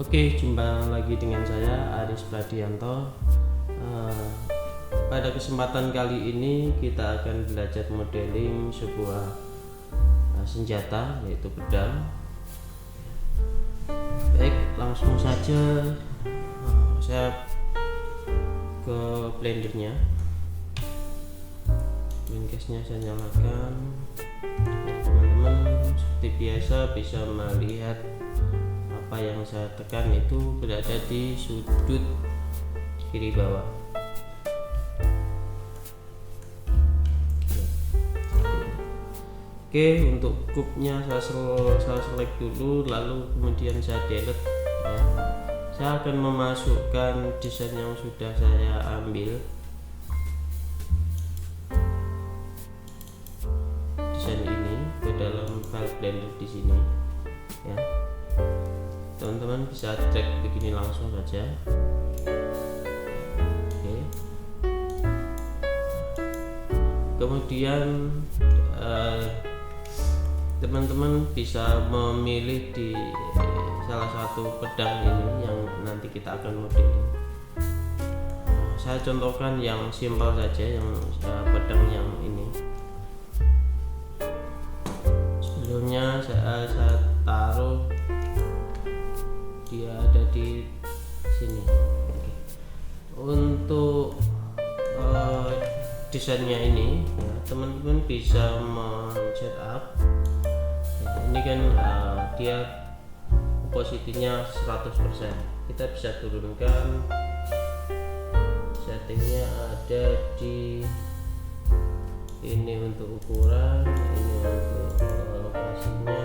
Oke, jumpa lagi dengan saya Aris Pradianto. Pada kesempatan kali ini kita akan belajar modeling sebuah senjata, yaitu pedang. Baik, langsung saja saya ke blendernya. Blendcase-nya saya nyalakan. Teman-teman seperti biasa bisa melihat apa yang saya tekan itu berada di sudut kiri bawah. Oke, untuk cube-nya saya select dulu, lalu kemudian saya delete ya. Saya akan memasukkan desain yang sudah saya ambil, desain ini ke dalam file Blender di sini ya. Teman-teman bisa drag begini langsung saja. Oke. Kemudian teman-teman bisa memilih di salah satu pedang ini yang nanti kita akan modeling. Saya contohkan yang simpel saja, yang pedang yang ini. Sebelumnya saya taruh dia ada di sini. Oke. Untuk desainnya ini ya, teman-teman bisa men-setup ya, ini kan dia posisinya 100%. Kita bisa turunkan settingnya, ada di ini untuk ukuran, ini untuk lokasinya,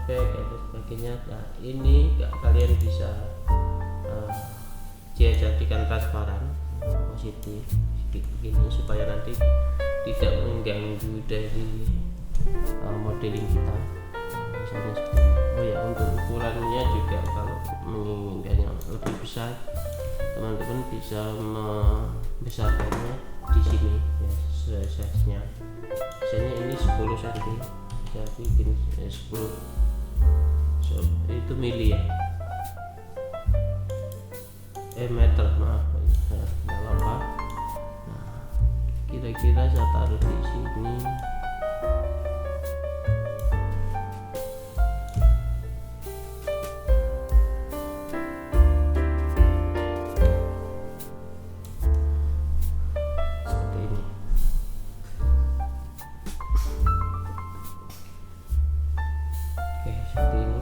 dan sebagainya. Nah, ini kalian bisa jadikan transparan positif begini supaya nanti tidak mengganggu dari modeling kita. Misalnya seperti ini. Oh ya, untuk ukurannya juga kalau menginginkan yang lebih besar, teman-teman bisa membesarkannya di sini ya, size-nya. Misalnya ini 10 cm, saya bikin 10, so, itu mili ya, meter, maaf, nggak apa. Nah, kira-kira saya taruh di sini. Seperti ini. Oke, seperti ini.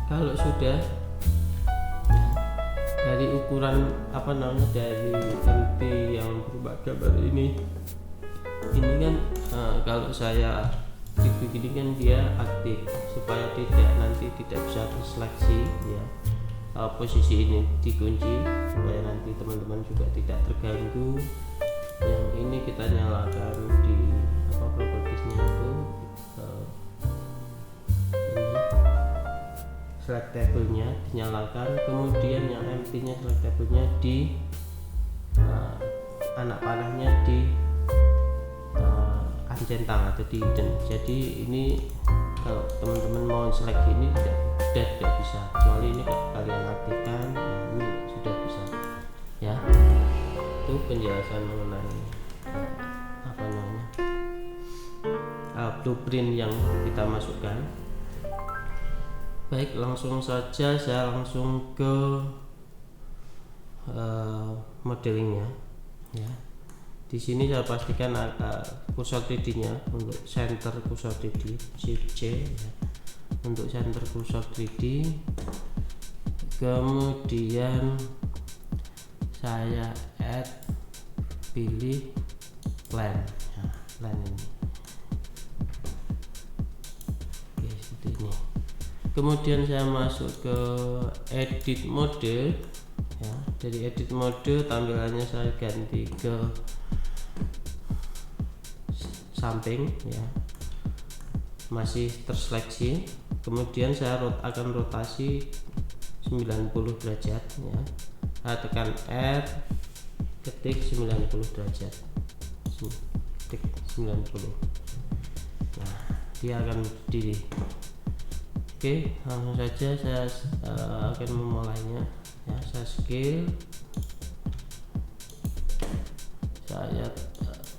Kalau sudah dari ukuran dari MP yang berubah gambar ini kan kalau saya klik begini kan dia aktif supaya nanti tidak bisa terseleksi ya. Posisi ini dikunci supaya nanti teman-teman juga tidak terganggu. Yang ini kita nyalakan di propertiesnya itu ini selectable-nya dinyalakan, kemudian yang empty-nya selectable-nya di anak panahnya di uncentang atau di hidden. Jadi ini kalau teman-teman mau seleksi ini tidak bisa, kecuali ini kalian aktifkan. Ini sudah bisa ya. Itu penjelasan mengenai blueprint yang kita masukkan. Baik, langsung saja saya langsung ke modelingnya ya. Di sini saya pastikan ada kursor 3D-nya untuk center kursor 3D, Shift C ya, untuk center kursor 3D. Kemudian saya pilih plane ya, plane ini. Oke, seperti ini. Kemudian saya masuk ke edit mode ya. Dari edit mode tampilannya saya ganti ke samping ya, masih terseleksi. Kemudian saya akan rotasi 90 derajat ya. Saya tekan R, ketik 90 derajat, ketik 90. Nah, dia akan berdiri. Oke, langsung saja saya akan memulainya ya. Saya scale, saya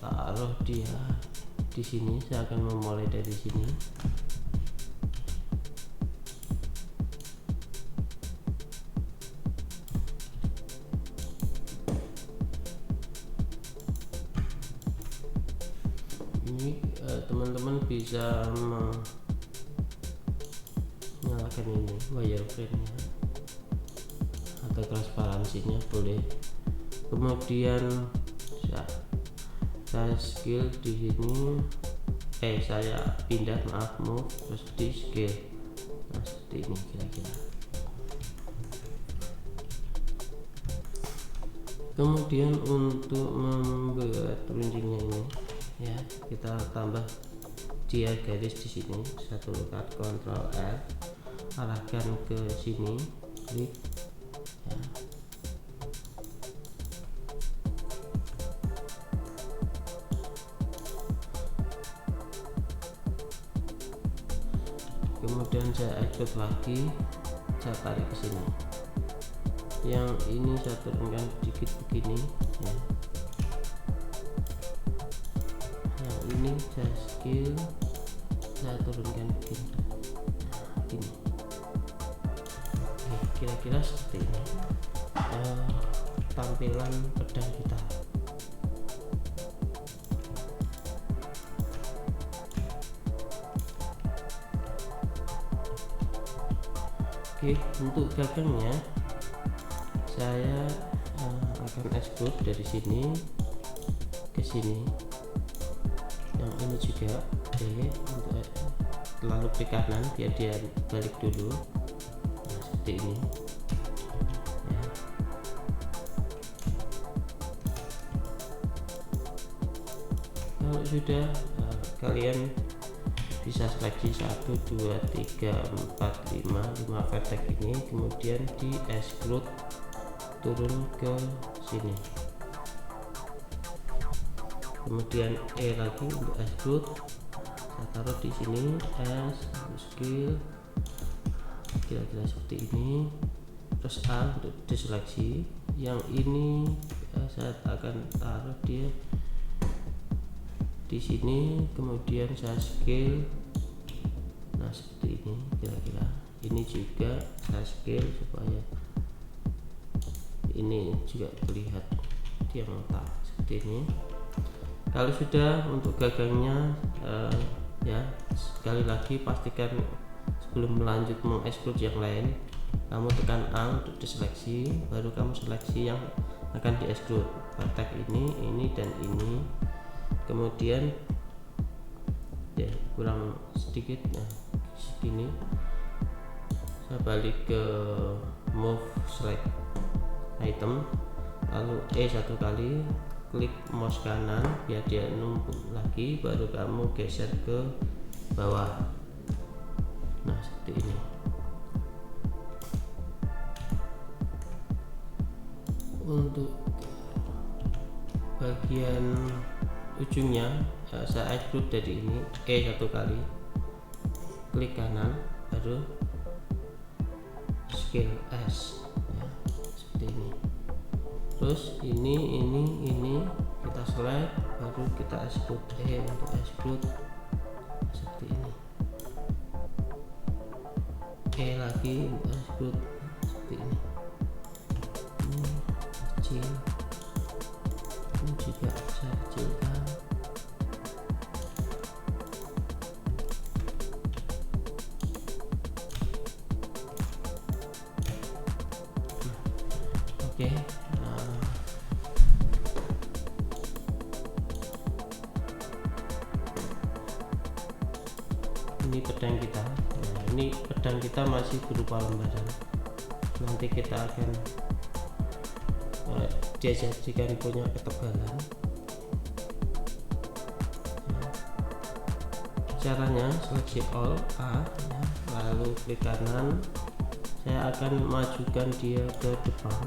taruh dia di sini. Saya akan memulai dari sini. Ini teman-teman bisa menyalakan ini wireframe-nya atau transparansinya boleh. Kemudian saya scale di sini, saya pindah, move, terus di scale. Nah, seperti ini kira-kira. Kemudian untuk membuat runcingnya ini ya, kita tambah dia garis di sini. Satu tekan Ctrl R, arahkan ke sini, klik ya. Kemudian saya extrude lagi, saya tarik ke sini. Yang ini saya turunkan sedikit begini ya. Yang ini saya scale, saya turunkan begini. Ini kira-kira seperti ini tampilan pedang kita. Oke, untuk gagangnya saya akan extrude dari sini ke sini. Yang ini juga untuk lalu klik kanan biar dia balik dulu. Nah, seperti ini ya. Kalau sudah kalian bisa seleksi 1, 2, 3, 4, 5 vertex ini, kemudian di extrude turun ke sini, kemudian lagi untuk extrude, saya taruh di sini, scale kira-kira seperti ini, terus A untuk diseleksi. Yang ini saya akan taruh dia di sini, kemudian saya scale. Nah, seperti ini kira-kira. Ini juga saya scale supaya ini juga terlihat dia merata seperti ini. Kalau sudah untuk gagangnya ya, sekali lagi pastikan sebelum melanjut mengextrude yang lain, kamu tekan A untuk diseleksi, baru kamu seleksi yang akan diextrude, vertex ini dan ini. Kemudian ya kurang sedikit, nah segini, saya balik ke move select item, lalu satu kali, klik mouse kanan biar dia numpuk lagi, baru kamu geser ke bawah. Nah, seperti ini. Untuk bagian ujungnya saya extrude dari ini, satu kali, klik kanan, baru scale S ya, seperti ini. Terus ini kita select, baru kita extrude, untuk extrude seperti ini, lagi untuk extrude seperti ini. Ini kecil, ini juga saya kecilkan. Oke, ini pedang kita. Nah, ini pedang kita masih berupa lembaran. Nanti kita akan dia jadikan punya ketebalan. Caranya seleksi all A ya, lalu klik kanan, saya akan majukan dia ke depan.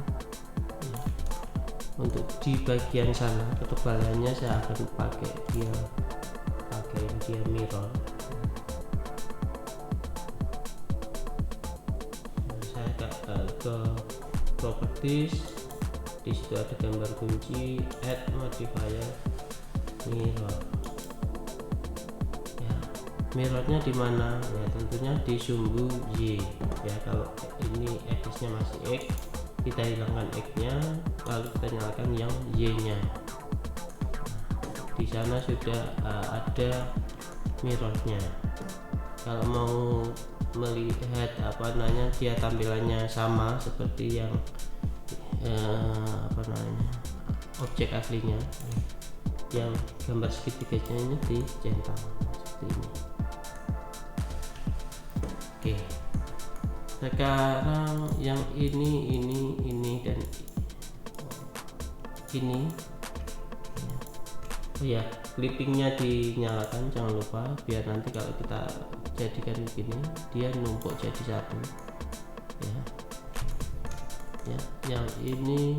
Untuk di bagian sana ketebalannya saya akan pakai dia mirror. ke properties, di situ ada gambar kunci, add modifier mirror. Ya, mirrornya di mana? Ya tentunya di sumbu Y. Ya kalau ini X-nya masih X, kita hilangkan X-nya, lalu kita nyalakan yang Y-nya. Di sana sudah ada mirrornya. Kalau mau melihat dia tampilannya sama seperti yang objek aslinya, yang gambar segitiganya ini dicentang seperti ini. Oke, sekarang yang ini dan ini. Oh ya, clippingnya dinyalakan, jangan lupa, biar nanti kalau kita jadikan begini dia numpuk jadi satu. Ya, yang ini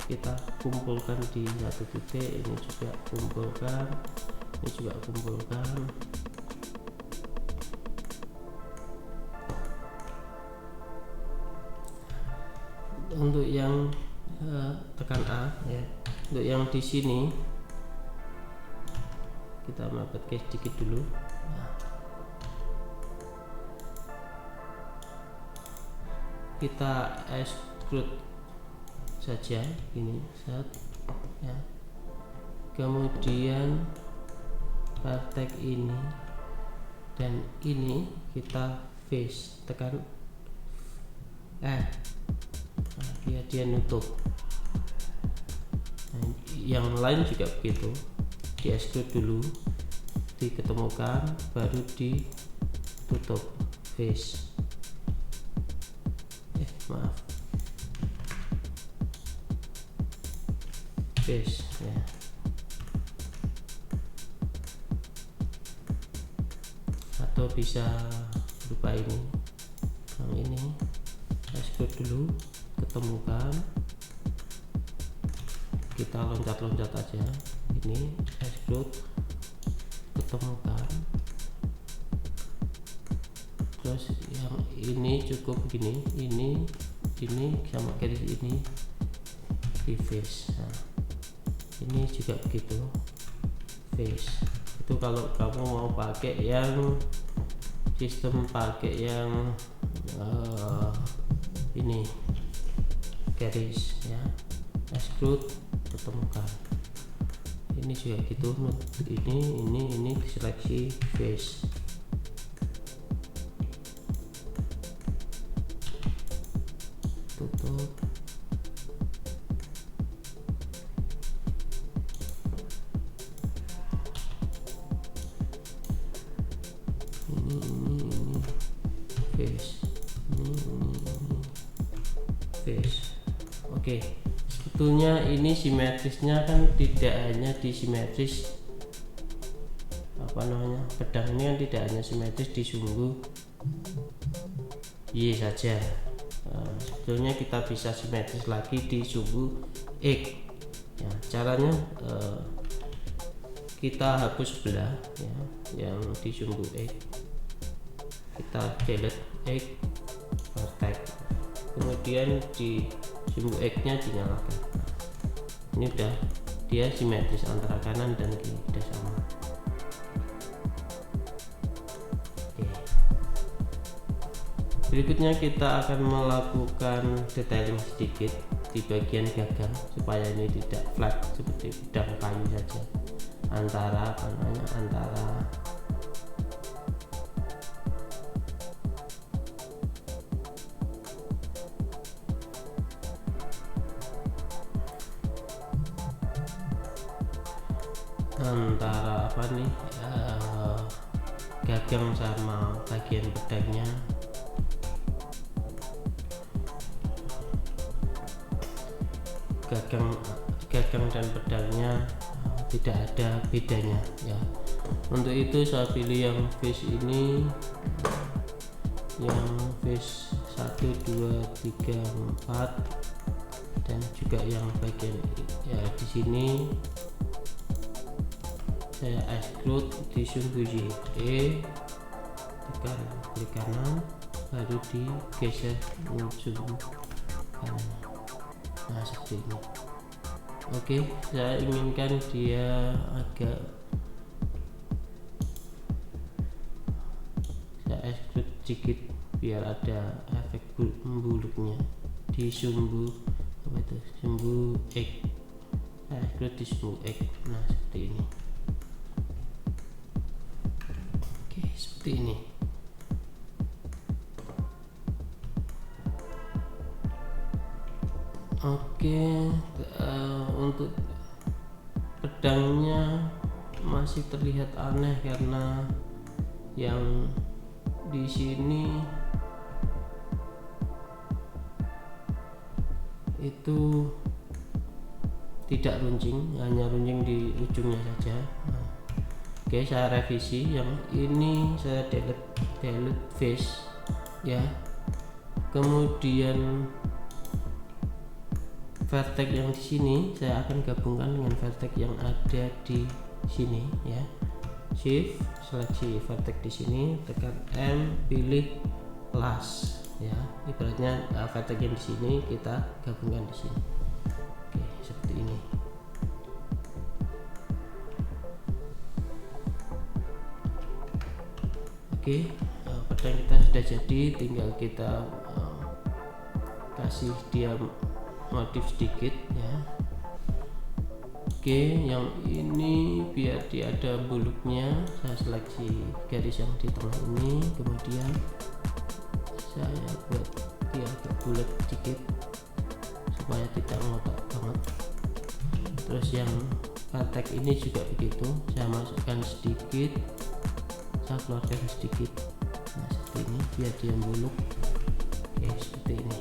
kita kumpulkan di satu titik, ini juga kumpulkan, ini juga kumpulkan. Untuk yang tekan A, ya, untuk yang di sini kita mepet sedikit dulu. Kita extrude saja ini, set ya. Kemudian vertex ini dan ini kita face, tekan dia nutup. Nah, yang lain juga begitu, di extrude dulu, diketemukan, baru ditutup face. Face ya. Atau bisa berupa ini, yang ini extrude dulu, ketemukan, kita loncat-loncat aja, ini extrude, ketemukan, terus yang ini cukup begini, ini sama garis ini di face. Nah, ini juga begitu, face. Itu kalau kamu mau pakai yang sistem, pakai yang ini garis ya, extrude, ketemukan. Ini juga gitu, ini seleksi face. Tutup. Ini face. Face. Oke. Sebetulnya ini simetrisnya kan tidak hanya di simetris pedang ini kan tidak hanya simetris di sumbu Y saja. Sebetulnya kita bisa simetris lagi di sumbu X ya. Caranya kita hapus sebelah ya, yang di sumbu X, kita delete X vertex, kemudian di sumbu X nya dinyalakan. Ini udah dia simetris antara kanan dan kiri, udah sama. Berikutnya kita akan melakukan detailing sedikit di bagian gagang supaya ini tidak flat seperti pedang kayu saja. Antara gagang sama bagian pedangnya. Gagang dan pedangnya tidak ada bedanya ya. Untuk itu saya pilih yang face ini, yang face 1, 2, 3, 4, dan juga yang bagian ya di sini saya extrude di sumbu Y, tekan klik kanan, baru digeser sumbu Nah seperti ini. Oke, saya inginkan dia agak, saya extrude sedikit biar ada efek membuluknya di sumbu sumbu X. Saya extrude di sumbu X. Nah seperti ini. Oke, seperti ini. Oke, untuk pedangnya masih terlihat aneh karena yang di sini itu tidak runcing, hanya runcing di ujungnya saja. Oke, saya revisi, yang ini saya delete face ya, kemudian vertex yang di sini saya akan gabungkan dengan vertex yang ada di sini ya. Shift, seleksi vertex di sini, tekan M, pilih last ya. Ibaratnya vertex yang di sini kita gabungkan di sini. Oke, seperti ini. Oke, pedang kita sudah jadi, tinggal kita kasih dia motif sedikit ya. Oke, yang ini biar dia ada buluknya, saya seleksi garis yang di tengah ini, kemudian saya buat dia agak bulat sedikit supaya tidak ngotak banget. Terus yang vertex ini juga begitu, saya masukkan sedikit, saya keluarkan sedikit. Nah seperti ini biar dia buluk. Oke, seperti ini.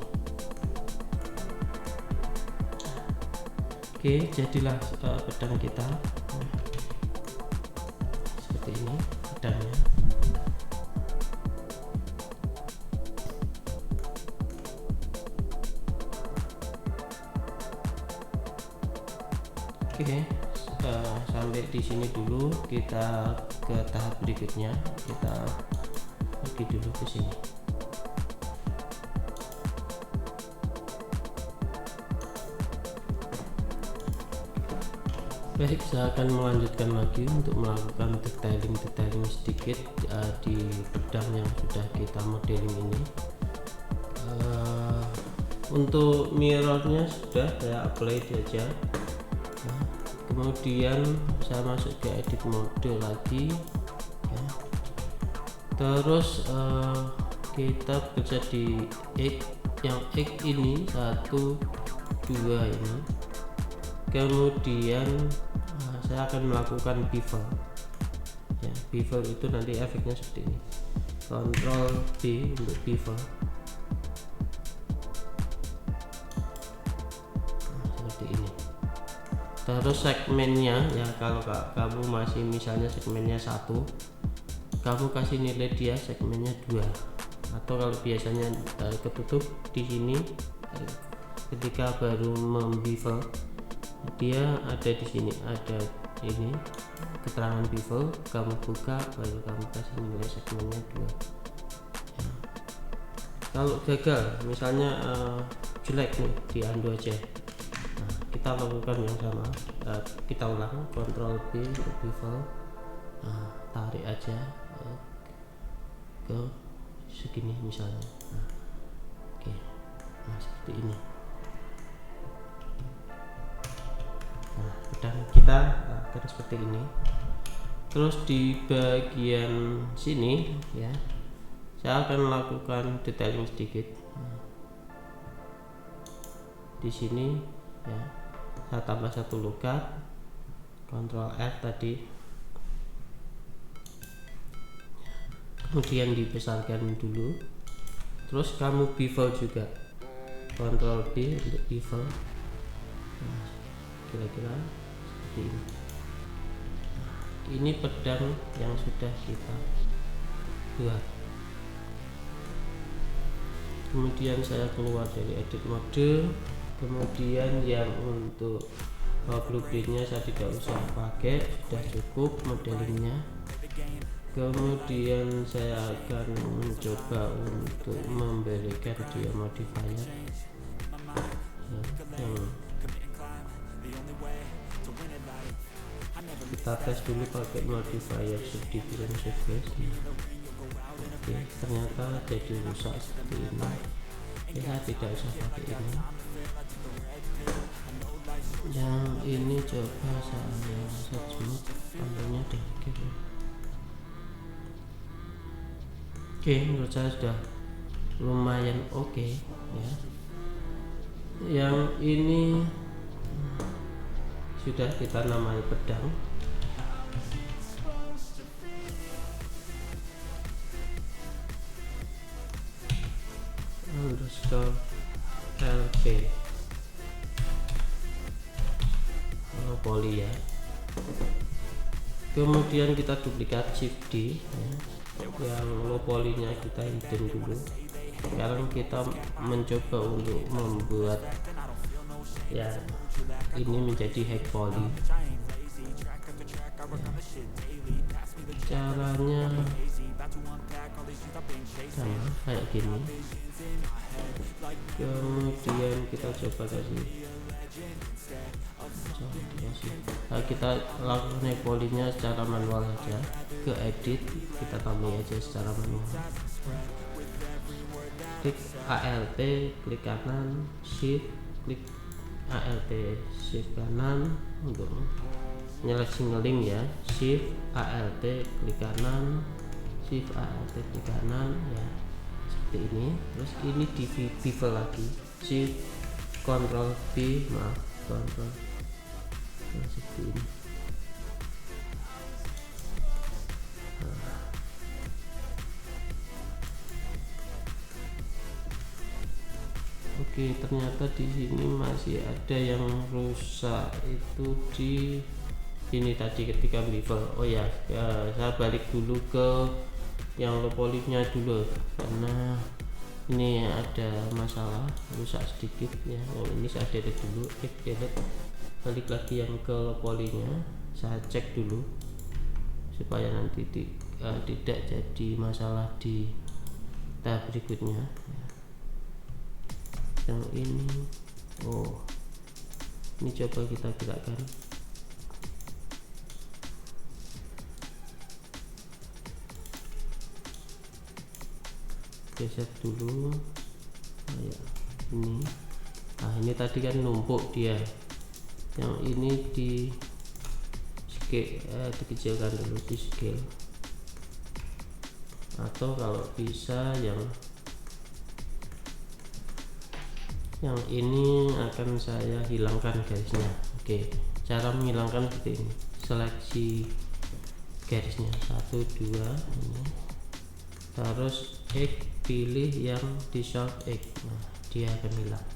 Oke, jadilah pedang kita seperti ini pedangnya. Oke, sampai di sini dulu, kita ke tahap berikutnya, kita pergi dulu ke sini. Baik, saya akan melanjutkan lagi untuk melakukan detailing sedikit di pedang yang sudah kita modeling ini. Untuk mirrornya sudah saya apply saja. Nah, kemudian saya masuk ke edit mode lagi ya. Terus kita bekerja di X, yang X ini 1, 2 ini. Kemudian saya akan melakukan bevel ya. Bevel itu nanti efeknya seperti ini, Ctrl B untuk bevel. Nah, seperti ini. Terus segmennya ya, kalau kamu masih misalnya segmennya 1, kamu kasih nilai dia segmennya 2, atau kalau biasanya ketutup di sini ketika baru membevel, dia ada di sini, ada ini keterangan bevel, kamu buka baru kamu kasih nilai segmennya 2 ya. Kalau gagal misalnya jelek nih, di undo aja. Nah, kita lakukan yang sama, kita ulang, Ctrl B untuk bevel, tarik aja ke segini misalnya. Oke, nah seperti ini. Nah, pedang kita akan seperti ini. Terus di bagian sini ya, saya akan melakukan detailing sedikit. Di sini ya, saya tambah 1 luka, Ctrl F tadi, kemudian dibesarkan dulu. Terus kamu bevel juga, Ctrl B untuk bevel. Nah, kira-kira seperti ini. Ini pedang yang sudah kita buat. Kemudian saya keluar dari edit mode, kemudian yang untuk blueprintnya saya tidak usah pakai, sudah cukup modelingnya. Kemudian saya akan mencoba untuk memberikan dia modifier. yang kita tes dulu pakai modifier subdivision surface. Oke, ternyata jadi rusak seperti ini. Kita tidak usah pakai ini. Yang ini coba saya set smooth, panelnya dikit. Oke, menurut saya sudah lumayan oke ya. Yang ini sudah kita namai pedang. Underscore LP poly ya. Kemudian kita duplikat shift D ya. Yang low polynya kita hidden dulu. Sekarang kita mencoba untuk membuat ya ini menjadi high poly ya. Caranya sama kayak gini. Kemudian kita coba kasih kita lakukan high polynya secara manual saja. Ke edit kita tambah aja secara manual. Klik ALT, klik kanan, shift, klik ALT, shift kanan untuk nyeleksi link ya. Shift ALT, klik kanan, shift ALT, klik kanan ya, seperti ini. Terus ini di bevel lagi, shift Ctrl B, maaf Ctrl seperti ini. Oke, ternyata di sini masih ada yang rusak itu di ini tadi ketika bevel. Oh ya, saya balik dulu ke yang low polynya dulu karena ini ada masalah rusak sedikit ya. Yang ini saya delete dulu, delete, balik lagi yang ke low polynya, saya cek dulu supaya nanti tidak jadi masalah di tahap berikutnya. Yang ini, oh ini coba kita gerakkan. Geser dulu kayak ini. Nah ini tadi kan numpuk dia, yang ini di scale, dikecilkan dulu, di scale, atau kalau bisa yang ini akan saya hilangkan garisnya. Oke, cara menghilangkan seperti ini, seleksi garisnya 1 2 ini, terus X, pilih yang dissolve X, nah dia akan hilang.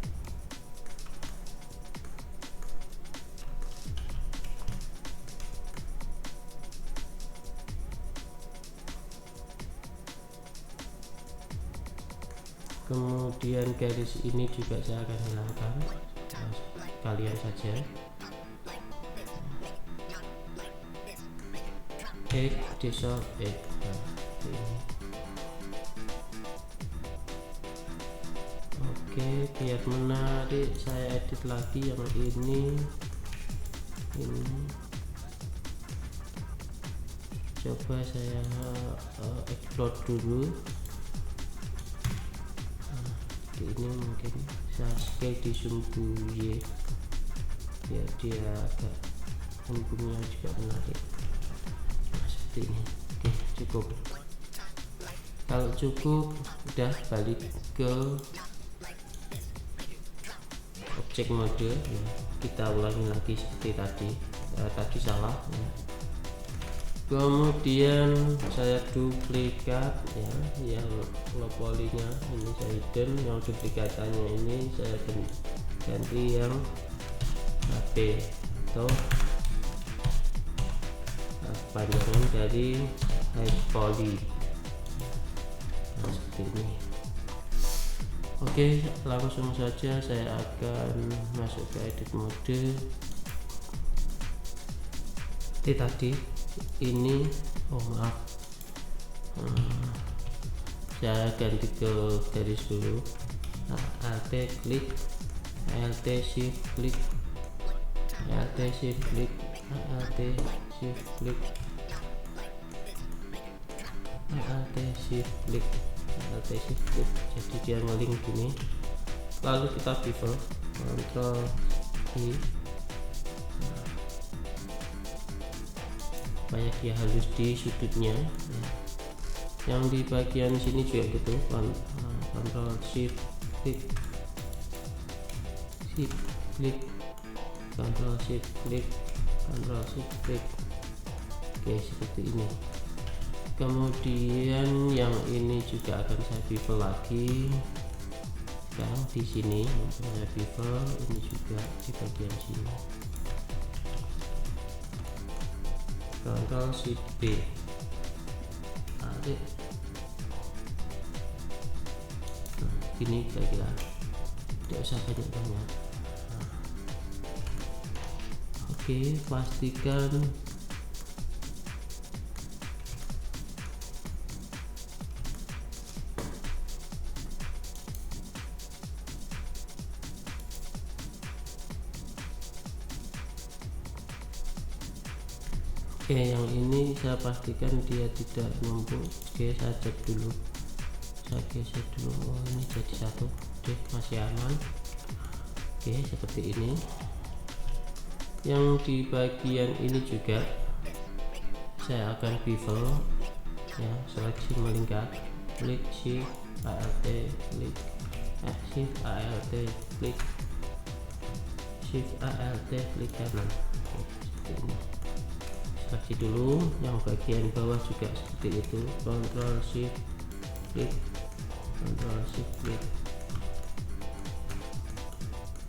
Kemudian garis ini juga saya akan hilangkan, kalian saja. X, dissolve X, nah, ini. Oke, biar menarik saya edit lagi yang ini. Coba saya explode dulu. Ini mungkin saya scale di sumbu Y biar dia agak sumbunya juga menarik. Nah, seperti ini. Oke, cukup. Kalau cukup, udah balik ke objek mode ya. Kita ulangi lagi seperti tadi. Tadi salah ya. Kemudian saya duplikat ya, yang low polynya ini saya hidden, yang duplikatannya ini saya ganti yang HP atau panjangan dari high poly. Nah, seperti ini. Oke, langsung saja saya akan masuk ke edit mode. Tadi ini, oh maaf, saya ganti ke garis dulu. Nah, Alt klik Alt shift klik, Alt shift klik, Alt shift klik, Alt shift klik, Alt shift klik. Jadi dia ngeling gini, lalu kita bevel, Ctrl I, supaya dia halus di sudutnya. Yang di bagian sini juga gitu, Ctrl shift klik, shift klik, Ctrl shift klik, Ctrl shift klik. Oke, seperti ini. Kemudian yang ini juga akan saya bevel lagi. Sekarang di sini saya bevel, ini juga di bagian sini. Ctrl shift B, tarik. Nah, gini kira-kira, tidak usah banyak-banyak. Oke, pastikan oke, yang ini saya pastikan dia tidak numpuk. Oke, saya cek dulu, saya geser dulu. Oh, ini jadi satu. Oke, masih aman. Oke, seperti ini. Yang di bagian ini juga saya akan bevel ya, seleksi melingkar, klik shift Alt, klik shift Alt, klik shift Alt, klik kanan. Oke, seperti ini. Seleksi dulu. Yang bagian bawah juga seperti itu, Ctrl shift klik, Ctrl shift klik,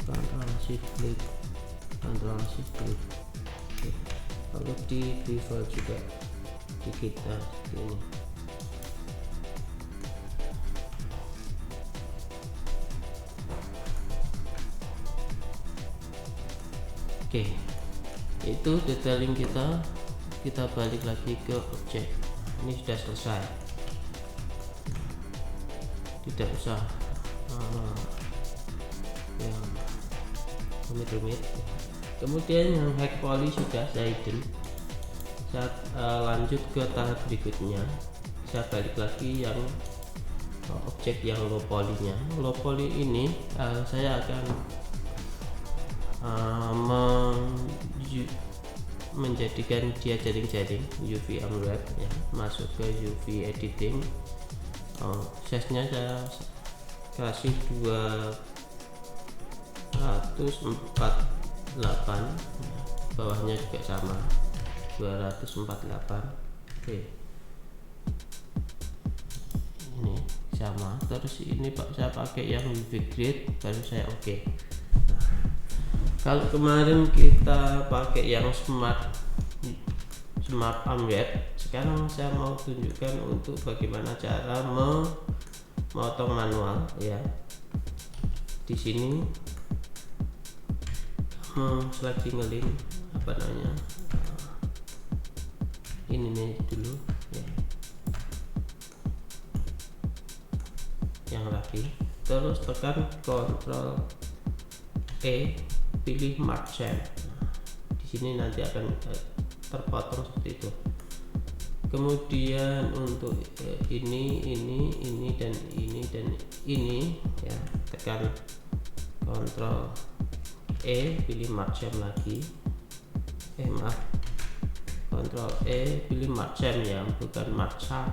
Ctrl shift klik, Ctrl shift klik. Oke, kalau di bevel juga dikit seperti ini. Oke, itu detailing kita. Kita balik lagi ke objek. Ini sudah selesai, tidak usah yang rumit-rumit. Kemudian yang hack poly sudah saya hidden. Saya lanjut ke tahap berikutnya. Saya balik lagi yang objek yang low poly-nya. Low poly ini saya akan menjadikan dia jaring-jaring UV Unwrap ya, masuk ke UV editing. Size nya saya kasih 248, bawahnya juga sama 248. Oke, ini sama. Terus ini saya pakai yang UV Grid, baru saya oke. Kalau kemarin kita pakai yang smart Unwrap, sekarang saya mau tunjukkan untuk bagaimana cara memotong manual ya. Di sini seleksi ngeling apa namanya, ini nih dulu ya, yang rapi. Terus tekan Ctrl E, pilih Mark Shape. Di sini nanti akan terpotong seperti itu. Kemudian untuk ini dan ini ya, tekan Ctrl E, pilih Mark Shape lagi. Ctrl E, pilih Mark Shape ya, bukan Mark Shape.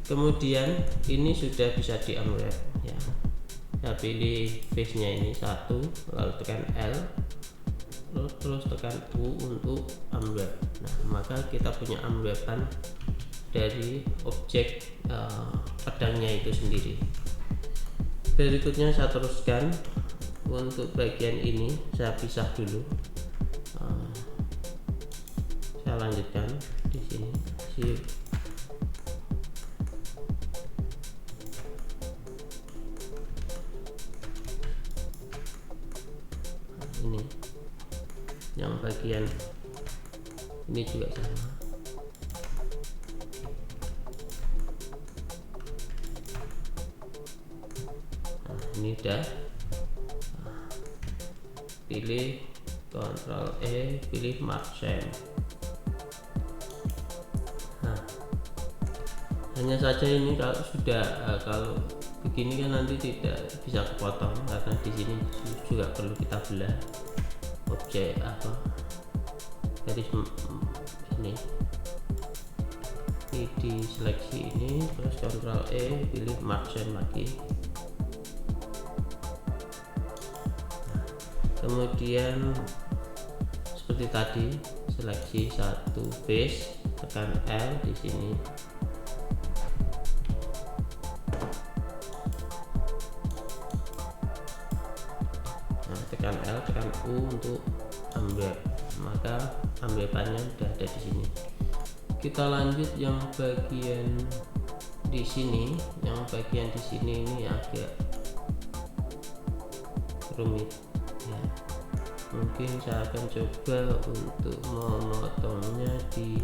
Kemudian ini sudah bisa di unwrap ya. Saya pilih face nya ini satu, lalu tekan L, terus tekan U untuk unwrap. Nah, maka kita punya unwrapan dari objek pedangnya itu sendiri. Berikutnya saya teruskan untuk bagian ini, saya pisah dulu. Saya lanjutkan di sini. Ini yang bagian ini juga sama. Nah, ini udah. Pilih Ctrl E, pilih margin. Nah, hanya saja ini kalau sudah kalau begini kan nanti tidak bisa kepotong, karena di sini juga perlu kita belah objek garis ini di seleksi ini, terus Ctrl E, pilih margin lagi. Kemudian seperti tadi, seleksi satu face, tekan L di sini. Nah, tekan L, tekan U untuk unwrap, maka unwrapannya sudah ada di sini. Kita lanjut yang bagian di sini. Yang bagian di sini ini agak rumit. Ya, mungkin saya akan coba untuk memotongnya di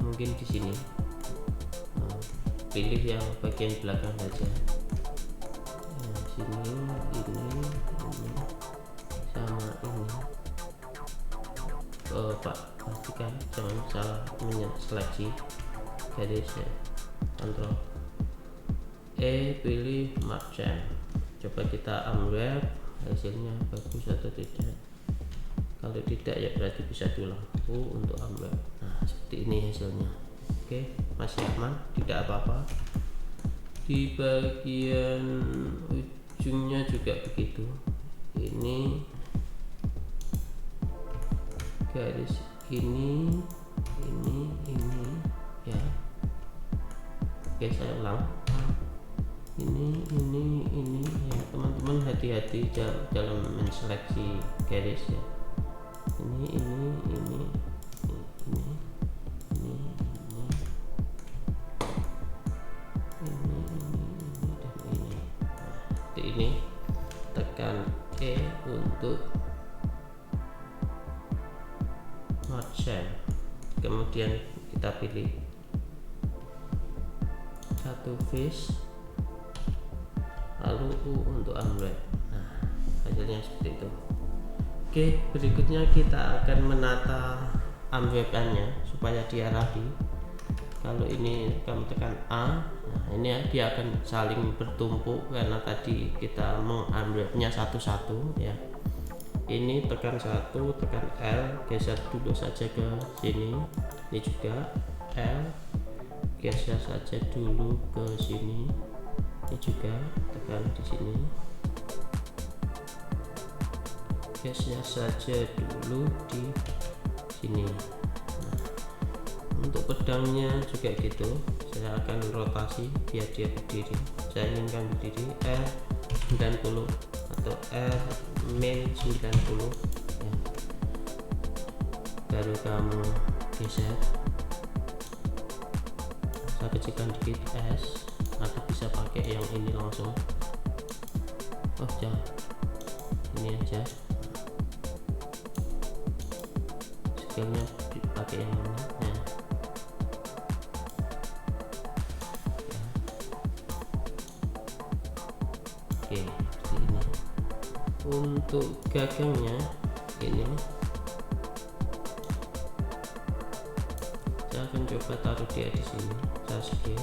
mungkin di sini. Pilih yang bagian belakang saja. Sini, ini sama ini. Pak, pastikan jangan salah seleksi garis ya. Ctrl E, pilih margin. Coba kita unwrap, hasilnya bagus atau tidak. Kalau tidak ya berarti bisa diulang untuk unwrap. Nah, seperti ini hasilnya. Oke, masih aman, tidak apa-apa. Di bagian ujungnya juga begitu. Ini garis ini ya. Oke, saya ulang. Ini ya, teman-teman hati-hati dalam menseleksi garis ya. Ini dan ini. Tekan E untuk margin, kemudian kita pilih satu face, lalu U untuk unwrap. Nah, hasilnya seperti itu. Oke, berikutnya kita akan menata unwrapannya supaya dia rapi. Kalau ini kamu tekan A, nah ini dia akan saling bertumpuk karena tadi kita mengunwrapnya satu-satu ya. Ini tekan 1, tekan L, geser dulu saja ke sini. Ini juga L, geser saja dulu ke sini. Ini juga tekan di sini, geser saja dulu di sini. Nah, untuk pedangnya juga gitu, saya akan rotasi biar dia berdiri. Saya inginkan berdiri R90 atau R-90 ya. Baru kamu geser, saya kecilkan dikit S, atau bisa pakai yang ini langsung. Jangan, ini aja. Skillnya pakai yang ini ya. Oke, seperti ini. Untuk gagangnya ini saya akan coba taruh dia di sini. Saya skill,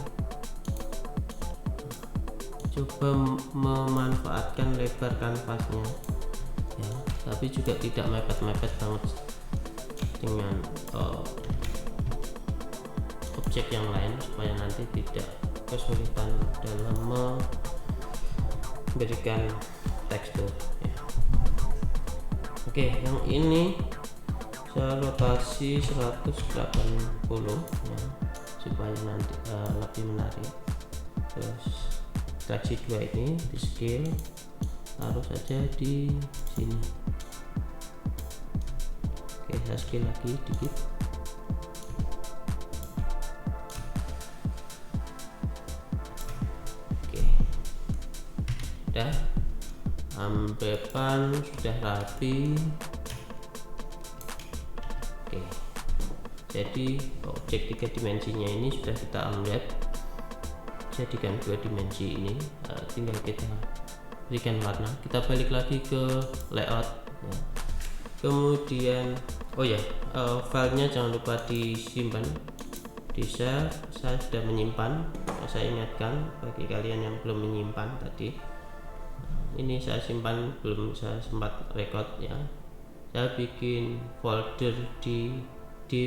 coba memanfaatkan lebar kanvasnya ya, tapi juga tidak mepet-mepet banget dengan objek yang lain, supaya nanti tidak kesulitan dalam memberikan tekstur ya. Oke, yang ini saya rotasi 180 ya, supaya nanti lebih menarik. Terus seleksi 2 ini di scale, taruh saja di sini. Oke, saya scale lagi dikit. Oke, udah, unwrapan sudah rapi. Oke, jadi objek 3 dimensinya ini sudah kita unwrap. jadikan 2 dimensi ini, tinggal kita berikan warna. Kita balik lagi ke layout ya. Kemudian filenya jangan lupa disimpan di save. Saya sudah menyimpan, saya ingatkan bagi kalian yang belum menyimpan tadi, ini saya simpan, belum saya sempat record ya. Saya bikin folder di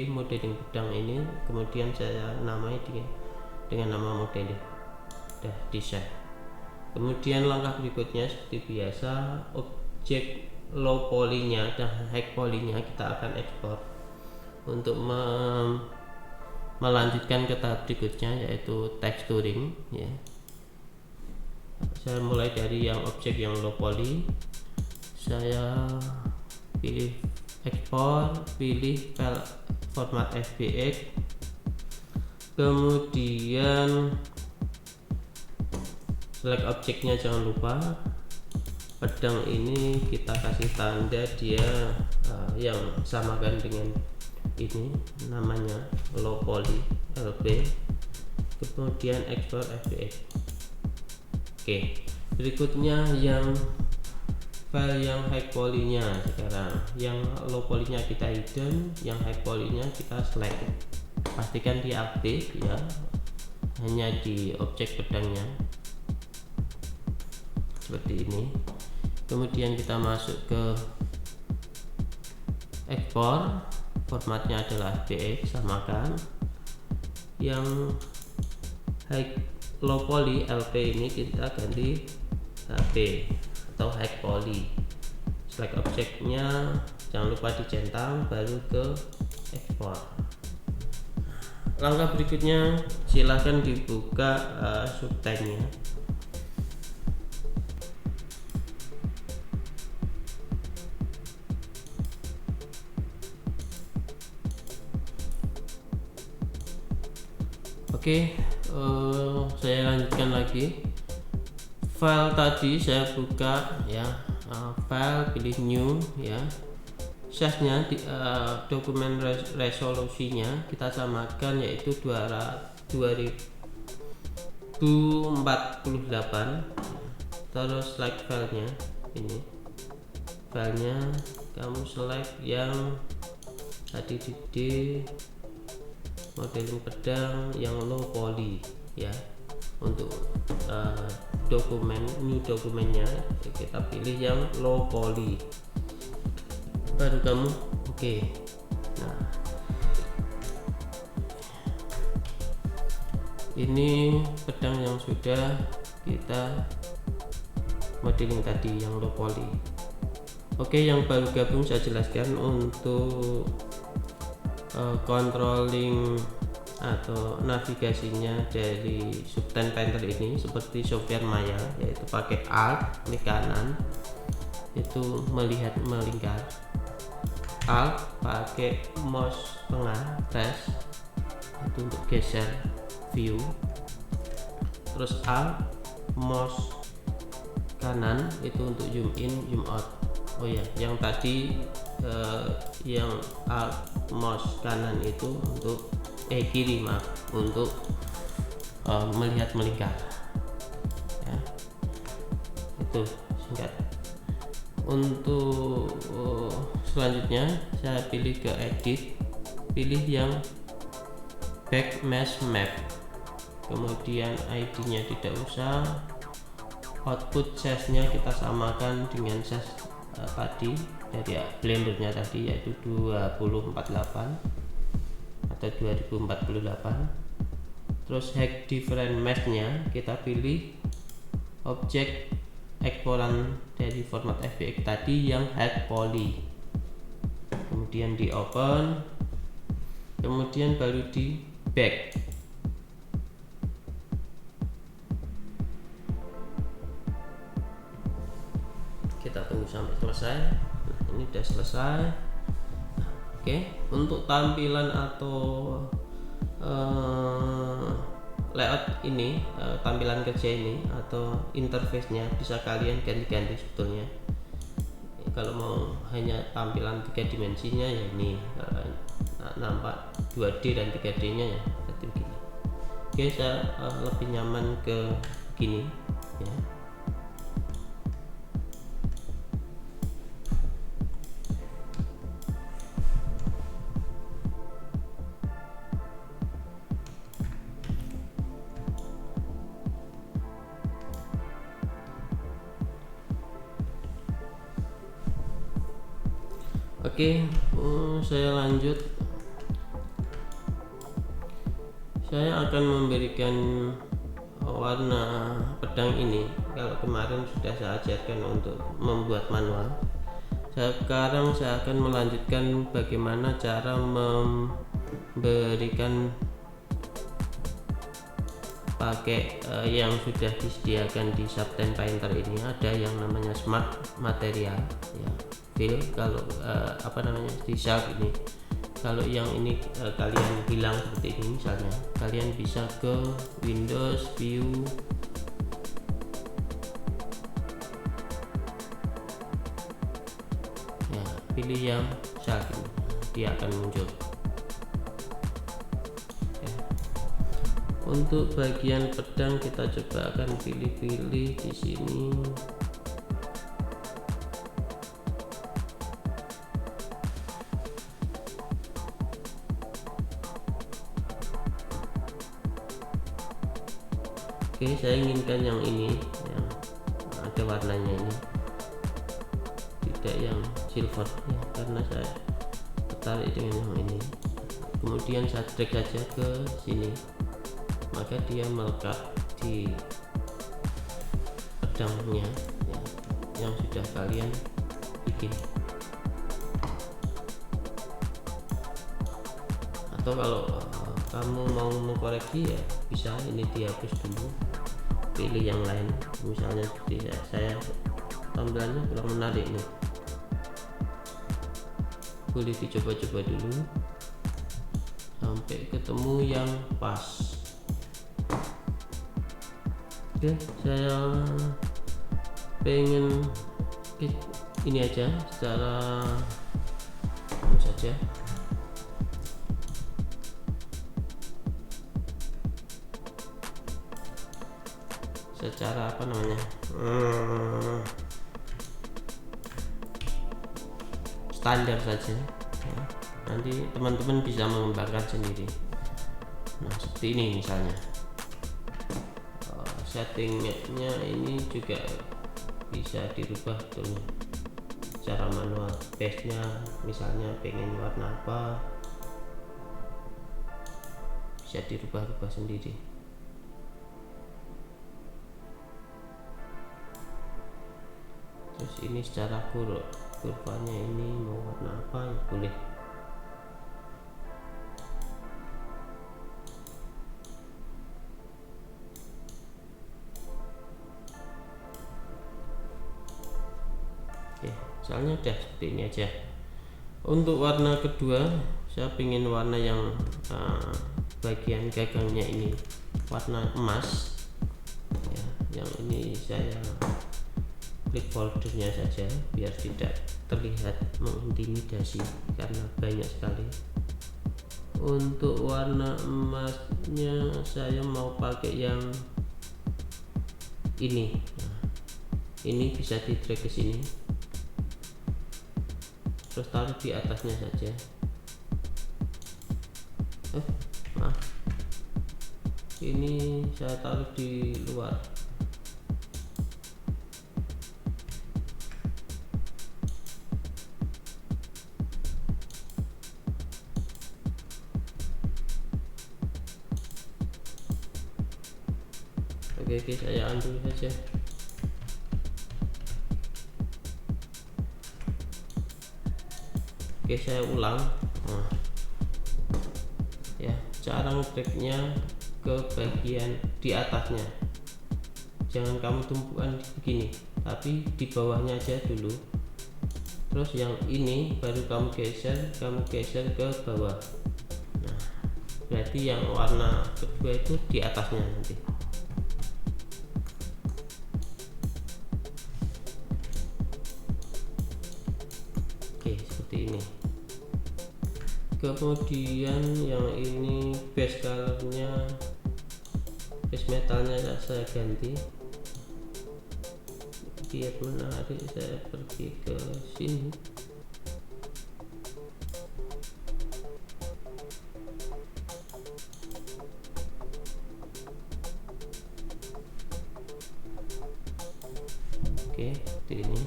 modeling pedang ini, kemudian saya namai dengan nama modeling, udah di save. Kemudian langkah berikutnya seperti biasa, objek low poly-nya dan high poly-nya kita akan ekspor untuk melanjutkan ke tahap berikutnya, yaitu texturing ya. Saya mulai dari yang objek yang low poly, saya pilih ekspor, pilih file format FBX, kemudian select objeknya, jangan lupa pedang ini kita kasih tanda dia yang samakan dengan ini, namanya low poly LP, kemudian ekspor FBX. Oke, berikutnya yang file yang high poly-nya. Sekarang yang low poly-nya kita hidden, yang high poly-nya kita select, pastikan dia aktif ya, hanya di objek pedangnya seperti ini. Kemudian kita masuk ke ekspor, formatnya adalah FBX, samakan. Yang low poly LP ini kita ganti HP atau high poly. Select objeknya, jangan lupa dicentang, baru ke ekspor. Langkah berikutnya silahkan dibuka subtitlenya. Oke, saya lanjutkan lagi. File tadi saya buka ya, file, pilih new ya. Size-nya dokumen resolusinya kita samakan, yaitu 2048. Terus select filenya, ini filenya kamu select yang tadi di modeling pedang yang low poly ya. Untuk new dokumennya kita pilih yang low poly, baru kamu oke. Nah, ini pedang yang sudah kita modeling tadi yang low poly. Oke, yang baru gabung saya jelaskan untuk controlling atau navigasinya dari Subtime Painter ini seperti software Maya, yaitu pakai Alt klik kanan itu melihat melingkar, Alt pakai mouse tengah press itu untuk geser view, terus Alt mouse kanan itu untuk zoom in zoom out. Oh ya, yang tadi yang Alt mouse kanan itu untuk kiri maaf, untuk melihat melingkar ya. Itu singkat. Untuk selanjutnya saya pilih ke edit, pilih yang back mesh map, kemudian ID nya tidak usah, output size nya kita samakan dengan size tadi dari blendernya tadi, yaitu 2048 atau 2048. Terus hack different mesh nya kita pilih objek eksporan dari format FBX tadi yang high poly, kemudian di open, kemudian baru di back. Kita tunggu sampai selesai. Nah, ini sudah selesai. Oke, untuk tampilan atau layout ini, tampilan kerja ini atau interface-nya bisa kalian ganti-ganti sebetulnya. Kalau mau hanya tampilan 3 dimensinya ya ini, nampak 2D dan 3D nya ya seperti begini. Oke, saya lebih nyaman ke gini ya. Oke, saya lanjut. Saya akan memberikan warna pedang ini. Kalau kemarin sudah saya ajarkan untuk membuat manual, sekarang saya akan melanjutkan bagaimana cara memberikan pakai yang sudah disediakan di Subten Painter ini. Ada yang namanya smart material ya, fill. Kalau di Shark ini, kalau yang ini kalian hilang seperti ini misalnya, kalian bisa ke Windows View, ya, pilih yang Shark ini, dia akan muncul. Untuk bagian pedang kita coba akan pilih-pilih di sini. Oke, saya inginkan yang ini, yang ada warnanya ini, tidak yang silver ya, karena saya tertarik dengan yang ini. Kemudian saya drag saja ke sini, maka dia melekat di pedangnya ya, yang sudah kalian bikin. Atau kalau kamu mau mengkoreksi ya bisa ini dihapus dulu, pilih yang lain. Misalnya seperti saya tampilannya kurang menarik nih, boleh dicoba-coba dulu sampai ketemu yang pas. Oke, saya pengen ini aja secara saja. Secara standar saja ya. Nanti teman-teman bisa mengembangkan sendiri. Nah, seperti ini misalnya. Settingnya ini juga bisa dirubah tuh secara manual. Base nya misalnya pengen warna apa, bisa dirubah-rubah sendiri. Terus ini secara kurvanya ini mau warna apa ya boleh. Soalnya udah seperti ini aja. Untuk warna kedua, saya ingin warna yang bagian gagangnya ini warna emas ya. Yang ini saya klik bordernya saja biar tidak terlihat mengintimidasi karena banyak sekali. Untuk warna emasnya saya mau pakai yang ini. Nah, ini bisa di drag ke sini, terus taruh di atasnya saja. Maaf, ini saya taruh di luar. Oke, saya undo saja. Oke, saya ulang. Nah, ya, cara ngedragnya ke bagian di atasnya, jangan kamu tumpukan begini, tapi di bawahnya aja dulu. Terus yang ini baru kamu geser ke bawah. Nah, berarti yang warna kedua itu di atasnya nanti. Oke, seperti ini. Kemudian yang ini base colornya base metalnya saya ganti biar menarik. Saya pergi ke sini, oke, seperti ini.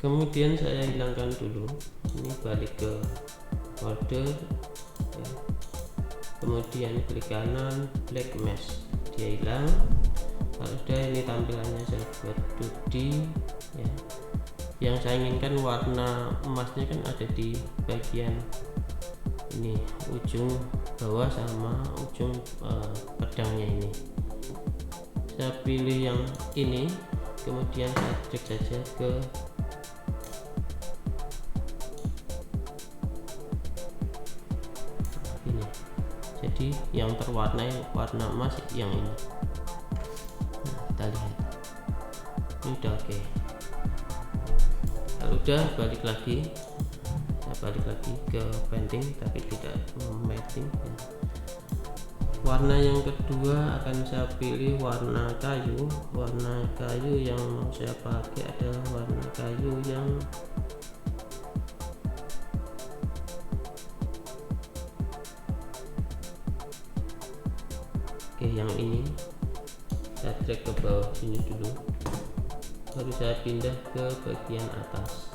Kemudian saya hilangkan dulu ini, balik ke order ya. Kemudian klik kanan, black mesh, dia hilang. Kalau sudah, ini tampilannya saya buat 2D ya. Yang saya inginkan warna emasnya kan ada di bagian ini, ujung bawah sama ujung pedangnya ini. Saya pilih yang ini, kemudian saya drag saja ke ini. Jadi yang terwarnai warna emas yang ini. Nah, kita lihat ini udah oke. Kalau udah, balik lagi, saya balik lagi ke painting tapi tidak mating ya. Warna yang kedua akan saya pilih warna kayu. Warna kayu yang mau saya pakai adalah warna kayu yang yang ini. Saya drag ke bawah sini dulu, baru saya pindah ke bagian atas.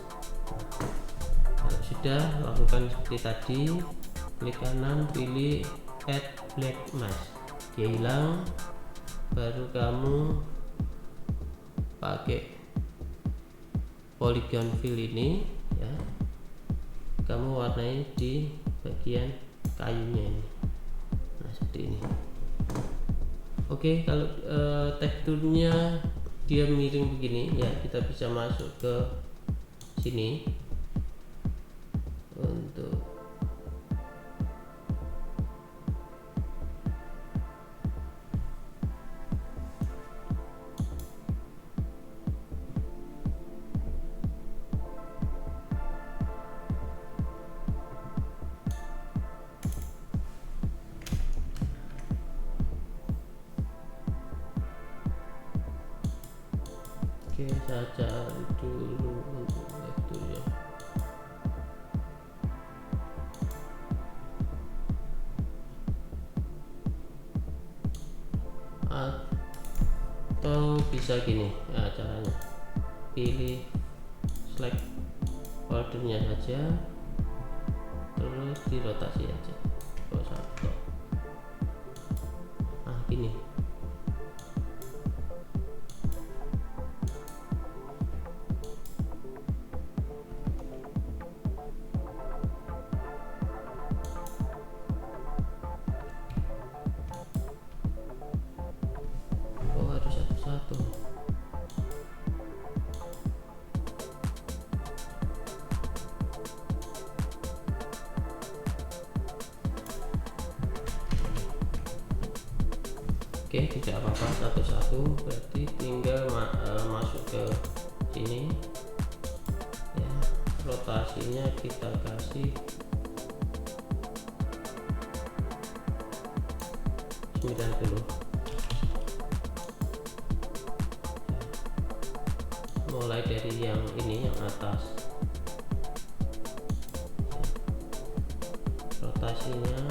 Kalau sudah, lakukan seperti tadi, klik kanan, pilih add black mask, dia hilang. Baru kamu pakai polygon fill ini ya, kamu warnai di bagian kayunya ini. Nah, seperti ini. Oke, kalau teksturnya dia miring begini ya, kita bisa masuk ke sini untuk saya cari dulu untuk teksturnya. Atau bisa gini ya caranya, pilih select foldernya saja, terus dirotasi aja ke satu. Nah, gini. Oke, tidak apa-apa, satu-satu. Berarti tinggal masuk ke sini ya, rotasinya kita kasih 90. Mulai dari yang ini, yang atas, rotasinya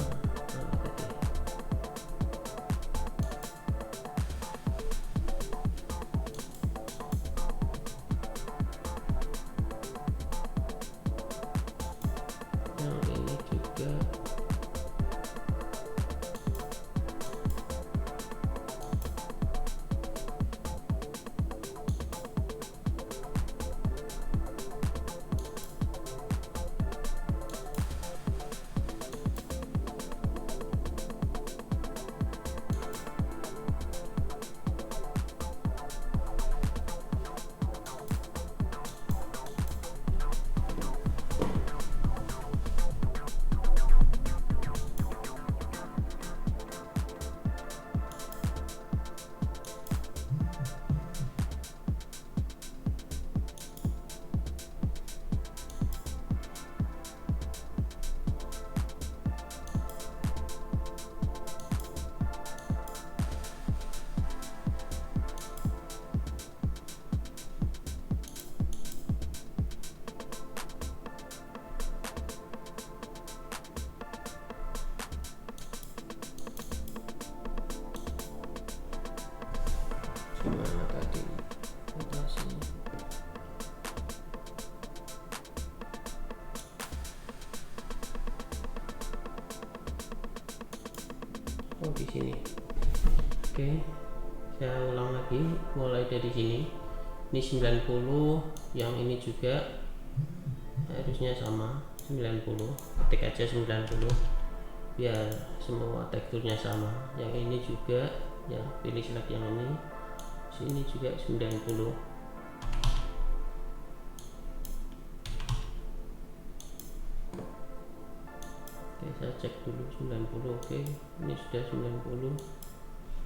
oh di sini. Oke, saya ulang lagi mulai dari sini. Ini 90, yang ini juga harusnya sama 90, ketik aja 90 biar semua teksturnya sama. Yang ini juga ya, pilih select yang ini, sini juga 90. Oke, saya cek dulu 90. Oke, ini sudah 90.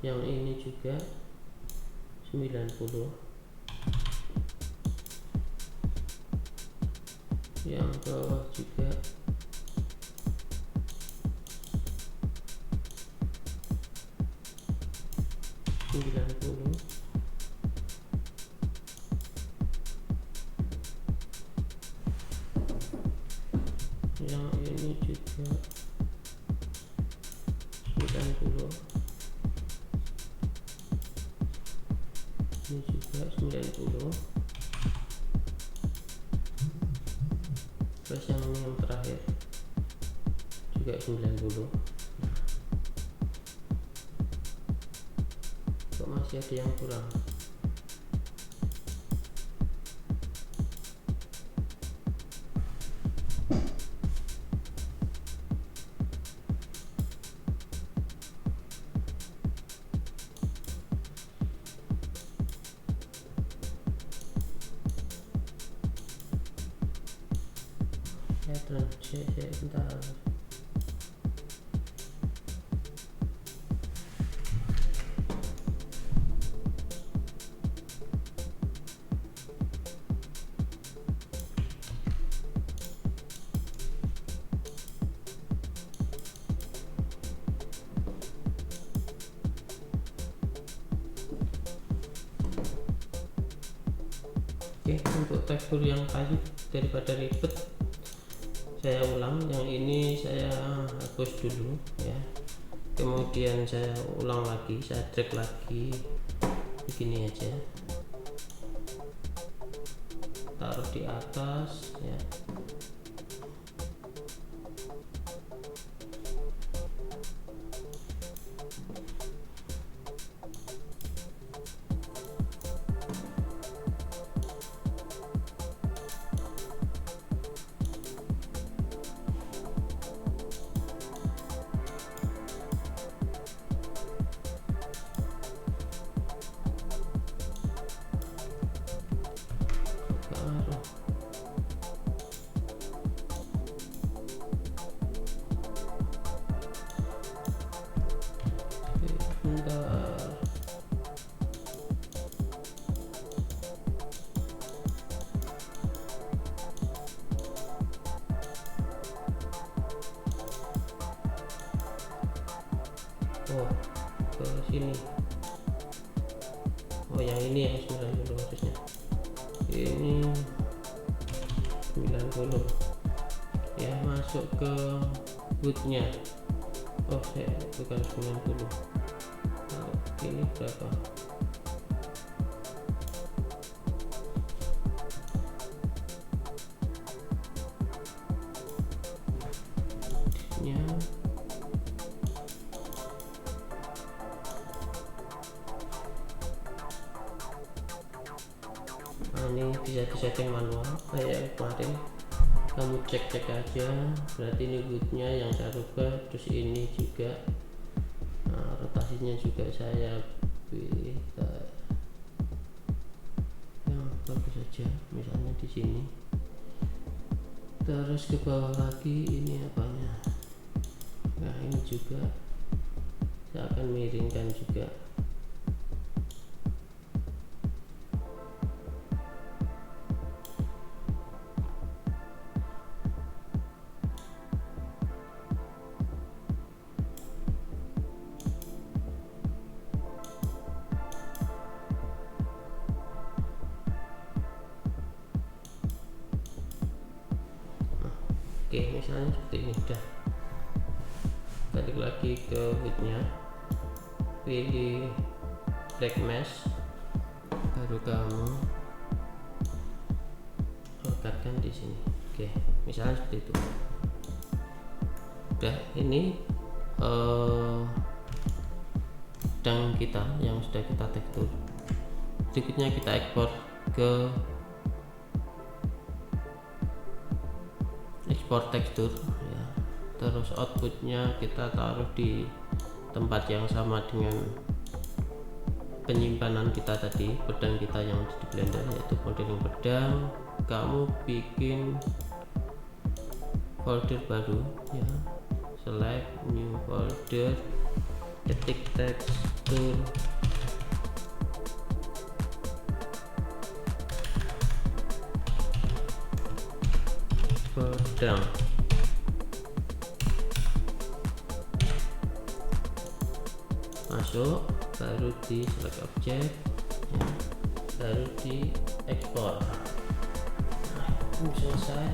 Yang ini juga 90. Yang bawah juga 90. Yang ini juga 90. Ini juga 90. Terus yang terakhir juga 90. Kok masih ada yang kurang? Ya, bentar. Oke, untuk tekstur yang kayu daripada ribet, saya ulang. Yang ini saya hapus dulu ya, kemudian saya ulang lagi, saya drag lagi begini aja, taruh di atas ya. Oh, ke sini. Oh, yang ini yang 90 harusnya. Ini 90 ya, masuk ke woodnya. Oh, saya bukan 90. Nah, ini berapa? Nya ini bisa disetting manual kayak kemarin. Kamu cek aja, berarti ini woodnya yang saya rubah. Terus ini juga rotasinya juga saya pilih yang bagus saja, misalnya di sini. Terus ke bawah lagi, ini apanya? Nah, ini juga saya akan miringkan juga. Oke, misalnya seperti ini. Udah, balik lagi ke woodnya, pilih black mesh, baru kamu letakkan di sini. Oke, misalnya seperti itu. Udah, ini pedang kita yang sudah kita tekstur. Berikutnya kita ekspor ke ekspor tekstur ya. Terus outputnya kita taruh di tempat yang sama dengan penyimpanan kita tadi, pedang kita yang di Blender, yaitu modeling pedang. Kamu bikin folder baru ya, select new folder, ketik tekstur pedang, masuk, baru di select object ya, baru di ekspor. Nah, itu selesai.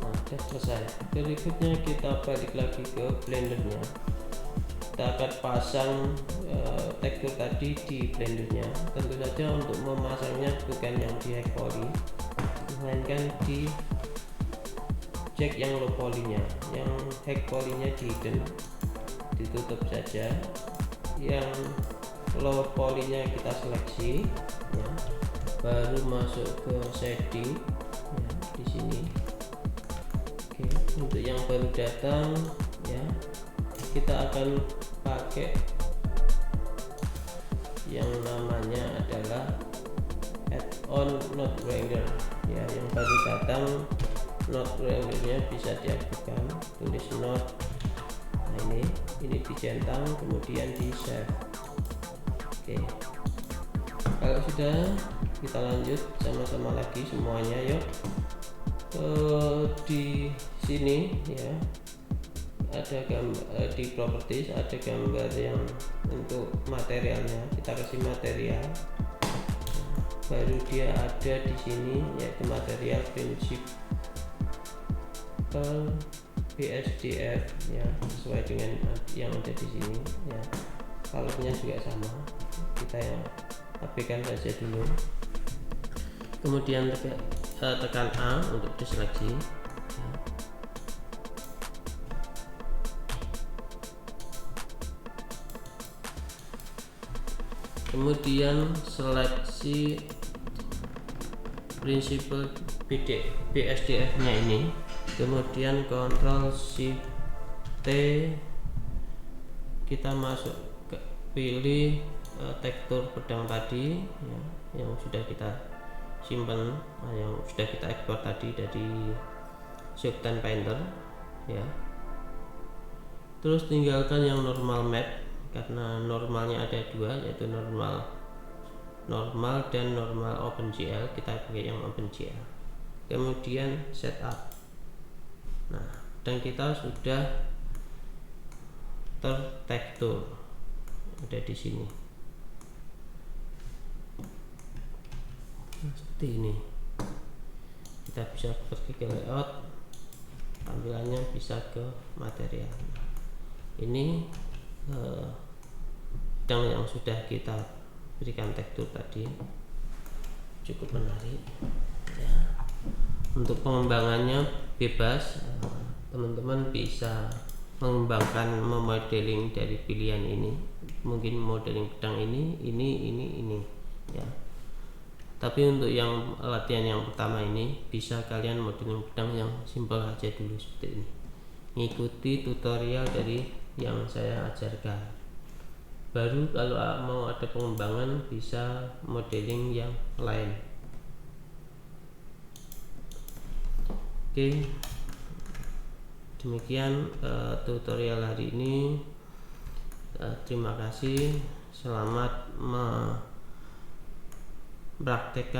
Oke, selesai. Berikutnya kita balik lagi ke Blendernya. Kita akan pasang tekstur tadi di Blendernya. Tentu saja untuk memasangnya bukan yang di high poly, melainkan di cek yang low polynya. Yang high polynya di hidden, ditutup saja. Yang low polynya kita seleksi ya. Baru masuk ke shading ya, di sini. Oke, untuk yang baru datang ya, kita akan pakai yang namanya adalah add-on node wrangler ya. Yang baru datang node wranglernya bisa diaktifkan, tulis node. Nah, ini dicentang kemudian di save. Oke, kalau sudah, kita lanjut sama-sama lagi semuanya yuk. Di sini ya ada gambar, di properties ada gambar yang untuk materialnya, kita kasih material. Baru dia ada di sini yaitu material principal BSDF ya, sesuai dengan yang ada di sini ya. Colornya juga sama, kita yang abaikan saja dulu. Kemudian tekan A untuk diseleksi ya. Kemudian seleksi prinsipal BSDF nya ini, kemudian Ctrl Shift T, kita masuk ke pilih tekstur pedang tadi ya, yang sudah kita simpan, yang sudah kita ekspor tadi dari Showtime Painter ya. Terus tinggalkan yang normal map, karena normalnya ada dua, yaitu normal dan normal OpenGL. Kita pakai yang OpenGL. Kemudian setup. Nah, dan kita sudah tertekstur, ada di sini seperti ini. Kita bisa pergi ke layout, tampilannya bisa ke material. Ini pedang yang sudah kita berikan tekstur tadi, cukup menarik ya. Untuk pengembangannya bebas, teman-teman bisa mengembangkan memodeling dari pilihan ini. Mungkin modeling pedang ini ya. Tapi untuk yang latihan yang pertama ini, bisa kalian modeling pedang yang simpel aja dulu seperti ini, ngikuti tutorial dari yang saya ajarkan. Baru kalau mau ada pengembangan bisa modeling yang lain. Oke, demikian tutorial hari ini. Terima kasih, selamat mempraktekkan